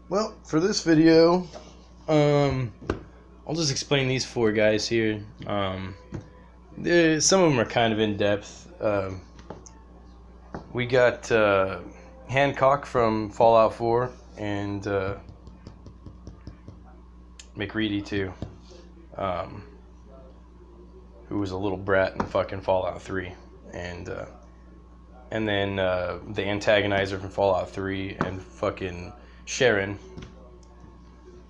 Well, for this video, I'll just explain these four guys here. Some of them are kind of in depth. We got Hancock from Fallout 4 and Macready too, who was a little brat in fucking Fallout 3, and then the ant-aganizer from Fallout 3 and fucking Charon.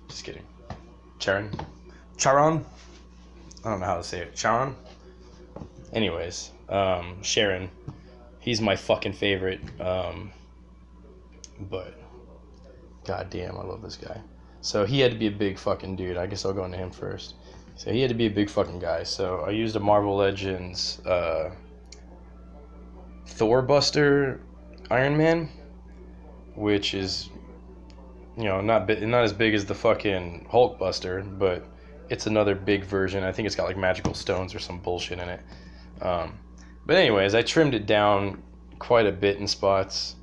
Just kidding. Charon? I don't know how to say it. Charon? Anyways, Charon. He's my fucking favorite. But goddamn, I love this guy. So he had to be a big fucking dude. I guess I'll go into him first. So he had to be a big fucking guy. So I used a Marvel Legends Thor Buster Iron Man, which is, you know, not as big as the fucking Hulk Buster, but it's another big version. I think it's got like magical stones or some bullshit in it. But anyways, I trimmed it down quite a bit in spots,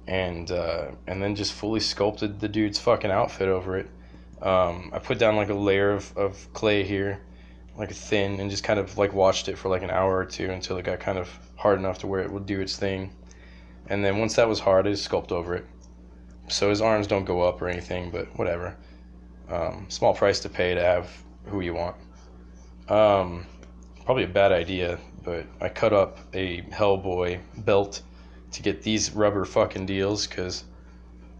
and then just fully sculpted the dude's fucking outfit over it. I put down like a layer of clay here, like a thin, and just kind of like watched it for like an hour or two until it got kind of hard enough to where it would do its thing. And then once that was hard, I just sculpt over it. So his arms don't go up or anything, but whatever. Small price to pay to have who you want. Probably a bad idea, but I cut up a Hellboy belt to get these rubber fucking deals,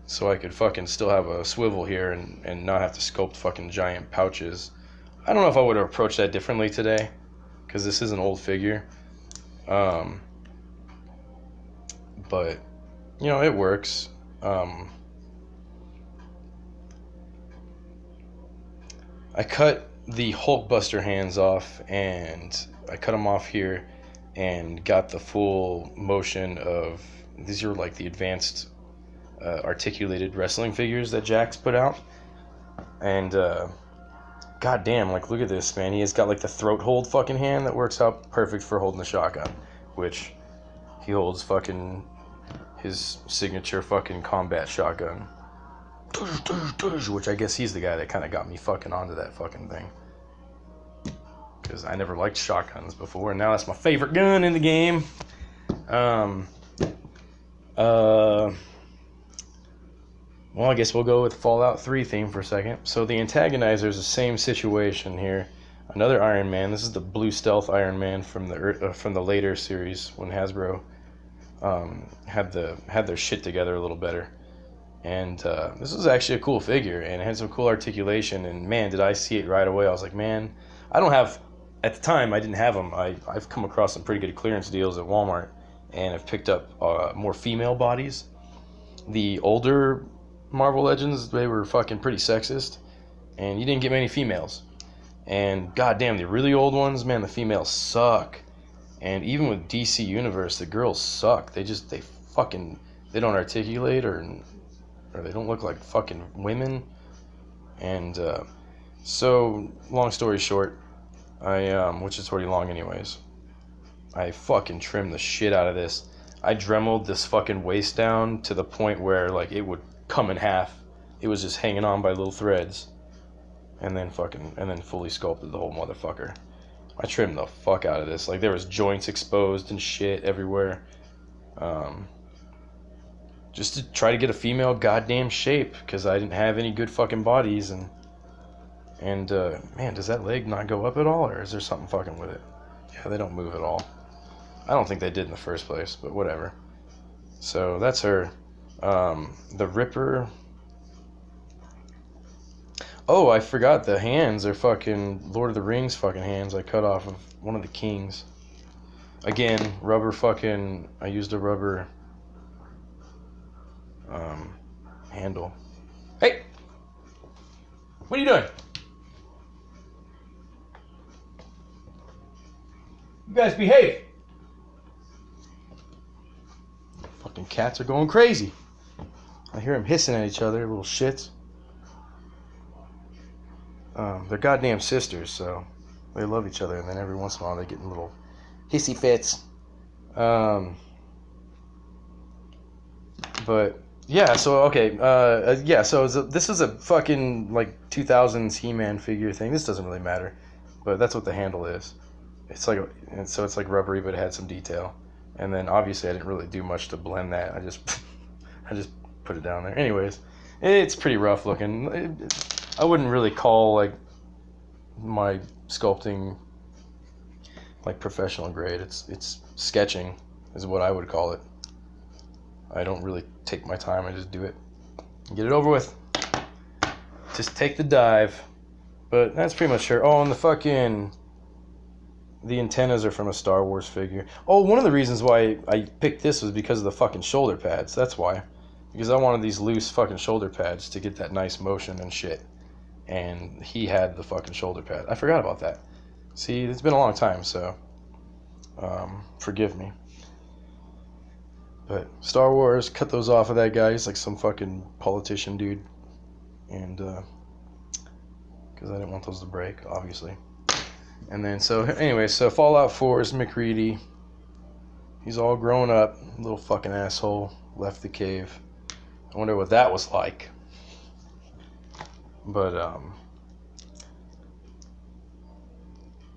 so I could fucking still have a swivel here and not have to sculpt fucking giant pouches. I don't know if I would have approached that differently today, because this is an old figure. But, you know, it works. I cut the Hulkbuster hands off, and I cut them off here and got the full motion of, these are like the advanced articulated wrestling figures that Jax put out. And goddamn, like, look at this, man. He has got like the throat hold fucking hand that works out perfect for holding the shotgun, which he holds fucking his signature fucking combat shotgun, which I guess he's the guy that kind of got me fucking onto that fucking thing, because I never liked shotguns before, and now that's my favorite gun in the game. Well, I guess we'll go with Fallout 3 theme for a second. So the ant-aganizer is the same situation here. Another Iron Man. This is the Blue Stealth Iron Man from the later series when Hasbro had their shit together a little better. And this was actually a cool figure, and it had some cool articulation, and man, did I see it right away. I was like, man, I don't have, at the time, I didn't have them. I've come across some pretty good clearance deals at Walmart, and I've picked up more female bodies. The older Marvel Legends, they were fucking pretty sexist, and you didn't get many females. And goddamn, the really old ones, man, the females suck. And even with DC Universe, the girls suck. They don't articulate, or they don't look like fucking women. And so, long story short, which is already long anyways, I fucking trimmed the shit out of this. I dremeled this fucking waist down to the point where like it would come in half. It was just hanging on by little threads, and then fully sculpted the whole motherfucker. I trimmed the fuck out of this. Like, there was joints exposed and shit everywhere. Just to try to get a female goddamn shape, because I didn't have any good fucking bodies. And man, does that leg not go up at all, or is there something fucking with it? Yeah, they don't move at all. I don't think they did in the first place, but whatever. So that's her. The Ripper. Oh, I forgot, the hands are fucking Lord of the Rings fucking hands I cut off of one of the kings. Again, rubber fucking, I used a rubber handle. Hey! What are you doing? You guys behave! Fucking cats are going crazy. I hear them hissing at each other, little shits. They're goddamn sisters, so they love each other, and then every once in a while they get in little hissy fits. But Yeah, so, okay, yeah, so this is a fucking, like, 2000s He-Man figure thing. This doesn't really matter, but that's what the handle is. It's like, and so it's like rubbery, but it had some detail. And then, obviously, I didn't really do much to blend that. I just put it down there. Anyways, it's pretty rough looking. I wouldn't really call, like, my sculpting, like, professional grade. It's sketching is what I would call it. I don't really take my time. I just do it. Get it over with. Just take the dive. But that's pretty much her. Oh, and the antennas are from a Star Wars figure. Oh, one of the reasons why I picked this was because of the fucking shoulder pads. That's why. Because I wanted these loose fucking shoulder pads to get that nice motion and shit. And he had the fucking shoulder pad. I forgot about that. See, it's been a long time, so forgive me. But Star Wars, cut those off of that guy. He's like some fucking politician dude. And, because I didn't want those to break, obviously. And then, so, anyway, so Fallout 4 is Macready. He's all grown up. Little fucking asshole. Left the cave. I wonder what that was like. But,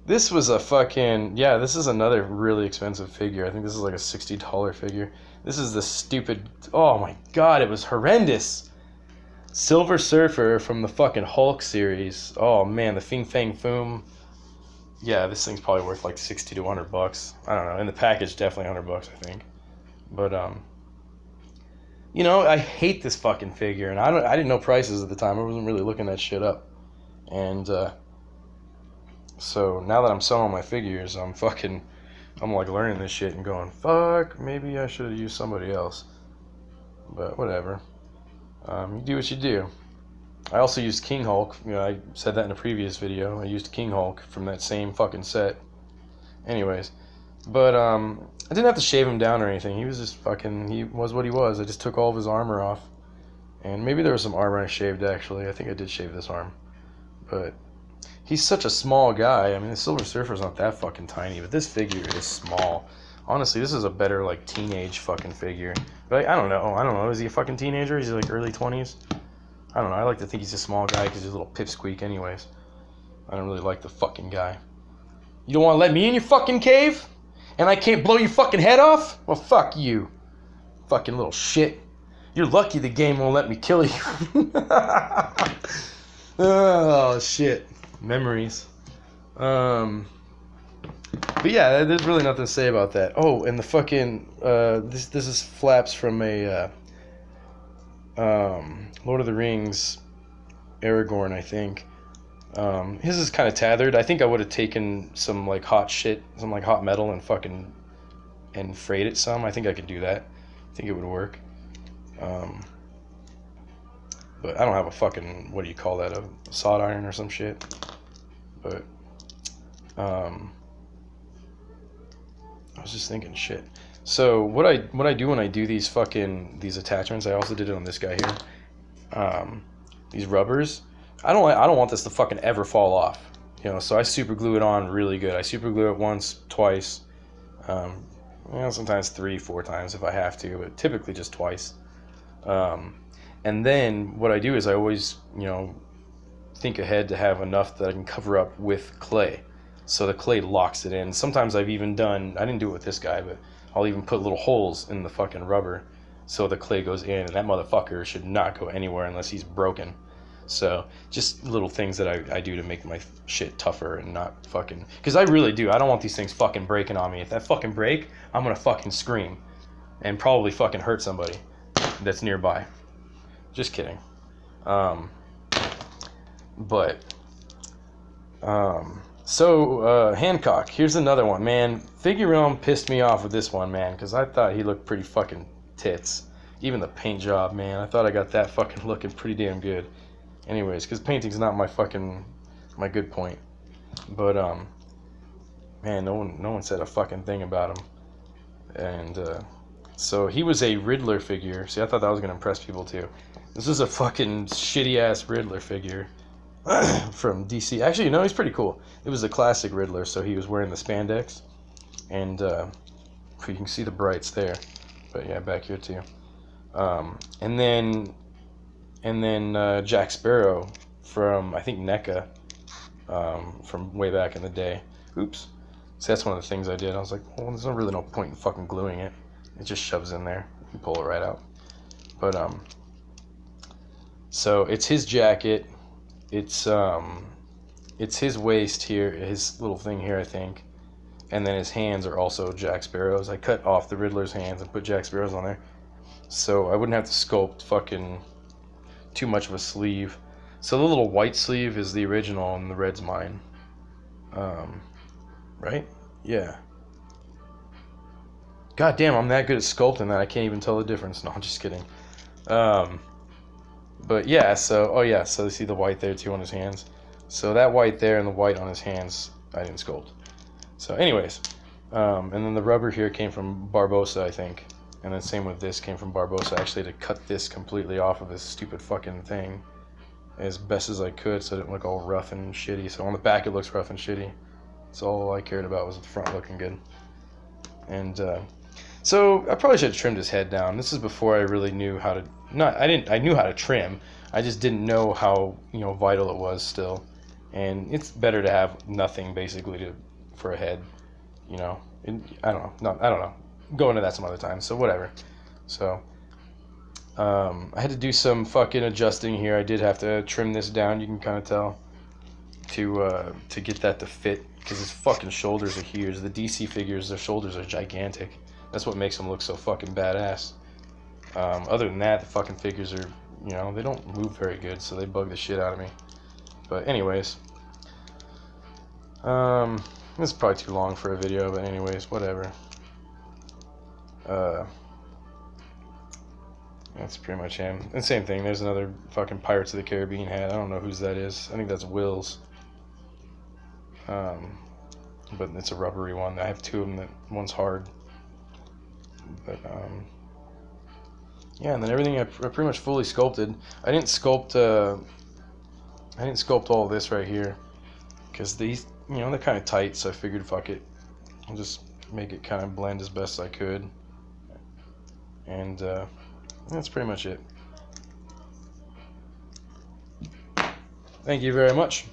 this was a fucking, yeah, this is another really expensive figure. I think this is like a $60 figure. This is the stupid, oh my god, it was horrendous. Silver Surfer from the fucking Hulk series. Oh man, the Fing Fang Foom. Yeah, this thing's probably worth like 60 to 100 bucks. I don't know. In the package, definitely 100 bucks, I think. But, you know, I hate this fucking figure, and I didn't know prices at the time. I wasn't really looking that shit up. And, so now that I'm selling my figures, I'm like learning this shit and going, fuck, maybe I should have used somebody else. But whatever. You do what you do. I also used King Hulk. You know, I said that in a previous video. I used King Hulk from that same fucking set. Anyways. But, I didn't have to shave him down or anything. He was just fucking, he was what he was. I just took all of his armor off. And maybe there was some armor I shaved, actually. I think I did shave this arm. But he's such a small guy. I mean, the Silver Surfer's not that fucking tiny, but this figure is small. Honestly, this is a better, like, teenage fucking figure. But I don't know. Is he a fucking teenager? Is he, like, early 20s? I don't know. I like to think he's a small guy because he's a little pipsqueak anyways. I don't really like the fucking guy. You don't want to let me in your fucking cave? And I can't blow your fucking head off? Well, fuck you. Fucking little shit. You're lucky the game won't let me kill you. Oh, shit. Memories. But yeah, there's really nothing to say about that. Oh, and the fucking, this is flaps from a, Lord of the Rings Aragorn, I think. His is kind of tethered. I think I would have taken some, like, hot shit, some, like, hot metal and fucking, and frayed it some. I think I could do that. I think it would work. But I don't have a fucking, what do you call that, a sawed iron or some shit. But, I was just thinking, shit. So, what I do when I do these attachments, I also did it on this guy here. These rubbers, I don't want this to fucking ever fall off. You know, so I super glue it on really good. I super glue it once, twice, you know, sometimes 3-4 times if I have to, but typically just twice. And then what I do is I always, you know, think ahead to have enough that I can cover up with clay. So the clay locks it in. Sometimes I've even done, I didn't do it with this guy, but I'll even put little holes in the fucking rubber so the clay goes in, and that motherfucker should not go anywhere unless he's broken. So just little things that I do to make my shit tougher and not fucking, because I really do. I don't want these things fucking breaking on me. If that fucking break, I'm gonna fucking scream and probably fucking hurt somebody that's nearby. Just kidding. So Hancock, here's another one, man. Figure Realm pissed me off with this one, man, because I thought he looked pretty fucking tits. Even the paint job, man, I thought I got that fucking looking pretty damn good. Anyways, because painting's not my good point. But man, no one said a fucking thing about him. And so he was a Riddler figure. See, I thought that was gonna impress people too. This is a fucking shitty ass Riddler figure from DC. Actually, you know, he's pretty cool. It was a classic Riddler, so he was wearing the spandex, and you can see the brights there. But yeah, back here too. And then Jack Sparrow from, I think, NECA, from way back in the day. Oops. So that's one of the things I did. I was like, well, there's really no point in fucking gluing it. It just shoves in there. You can pull it right out. But so it's his jacket. It's his waist here, his little thing here, I think. And then his hands are also Jack Sparrow's. I cut off the Riddler's hands and put Jack Sparrow's on there, so I wouldn't have to sculpt fucking too much of a sleeve. So the little white sleeve is the original and the red's mine. Right? Yeah. God damn, I'm that good at sculpting that I can't even tell the difference. No, I'm just kidding. But yeah, so, oh yeah, so you see the white there too on his hands. So that white there and the white on his hands, I didn't sculpt. So anyways, and then the rubber here came from Barbosa, I think. And then same with this, came from Barbosa. I actually had to cut this completely off of this stupid fucking thing as best as I could so it didn't look all rough and shitty. So on the back it looks rough and shitty. That's all I cared about, was the front looking good. And so I probably should have trimmed his head down. This is before I really knew how to, I knew how to trim. I just didn't know how, vital it was still. And it's better to have nothing basically for a head, I don't know. Go into that some other time, so whatever. So I had to do some fucking adjusting here. I did have to trim this down, you can kind of tell, to get that to fit, because his fucking shoulders are huge. The DC figures, their shoulders are gigantic. That's what makes them look so fucking badass. Other than that, the fucking figures are, they don't move very good, so they bug the shit out of me. But anyways, this is probably too long for a video, but anyways, whatever. That's pretty much him. And same thing, there's another fucking Pirates of the Caribbean hat. I don't know whose that is. I think that's Will's. But it's a rubbery one. I have two of them. That one's hard. But yeah, and then everything I pretty much fully sculpted. I didn't sculpt all of this right here, because these, they're kind of tight, so I figured, fuck it, I'll just make it kind of blend as best I could. And that's pretty much it. Thank you very much.